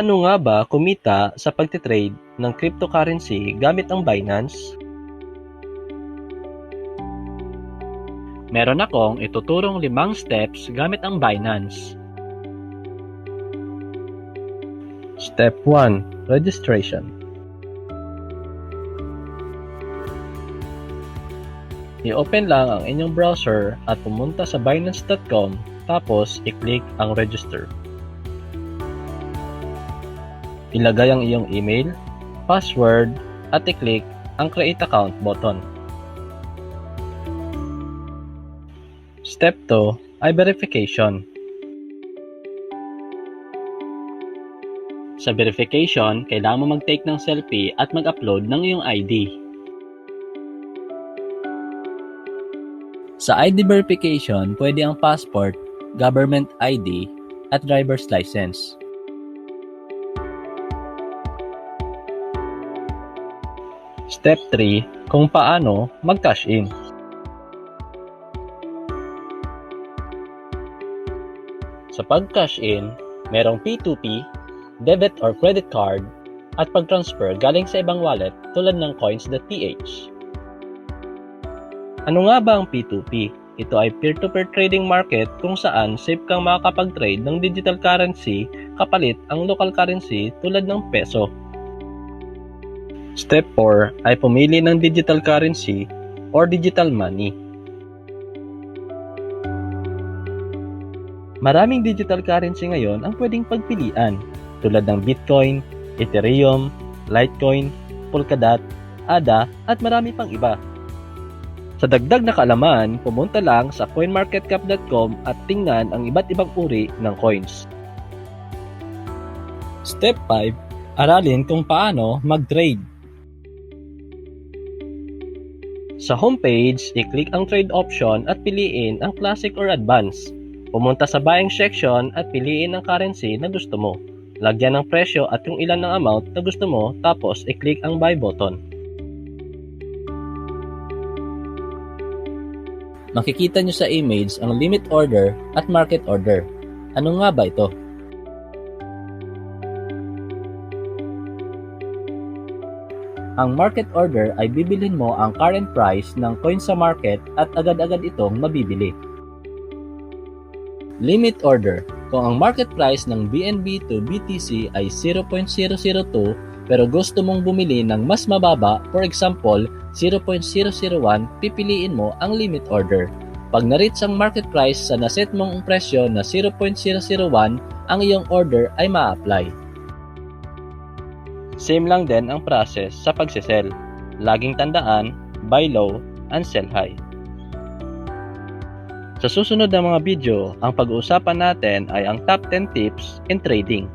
Paano nga ba kumita sa pagtitrade ng cryptocurrency gamit ang Binance? Meron akong ituturong 5 steps gamit ang Binance. Step 1. Registration. I-open lang ang inyong browser at pumunta sa binance.com tapos i-click ang register. Ilagay ang iyong email, password at i-click ang create account button. Step 2 ay verification. Sa verification, kailangan mo mag-take ng selfie at mag-upload ng iyong ID. Sa ID verification, pwede ang passport, government ID, at driver's license. Step 3, kung paano mag-cash in. Sa pag-cash in, merong P2P, debit or credit card, at pag-transfer galing sa ibang wallet tulad ng coins.ph. Ano nga ba ang P2P? Ito ay peer-to-peer trading market kung saan safe kang makakapag-trade ng digital currency kapalit ang local currency tulad ng peso. Step 4 ay pumili ng digital currency or digital money. Maraming digital currency ngayon ang pwedeng pagpilian tulad ng Bitcoin, Ethereum, Litecoin, Polkadot, ADA at marami pang iba. Sa dagdag na kaalaman, pumunta lang sa coinmarketcap.com at tingnan ang iba't ibang uri ng coins. Step 5, aralin kung paano mag-trade. Sa homepage, i-click ang trade option at piliin ang classic or advanced. Pumunta sa buying section at piliin ang currency na gusto mo. Lagyan ng presyo at kung ilan ng amount na gusto mo, tapos i-click ang buy button. Makikita nyo sa image ang limit order at market order. Ano nga ba ito? Ang market order ay bibilhin mo ang current price ng coin sa market at agad-agad itong mabibili. Limit order. Kung ang market price ng BNB to BTC ay 0.002 pero gusto mong bumili ng mas mababa, for example, 0.001, pipiliin mo ang limit order. Pag na-reach ang market price sa naset mong presyo na 0.001, ang iyong order ay ma-apply. Same lang din ang process sa pagsisell. Laging tandaan, buy low and sell high. Sa susunod na mga video, ang pag-uusapan natin ay ang top 10 tips in trading.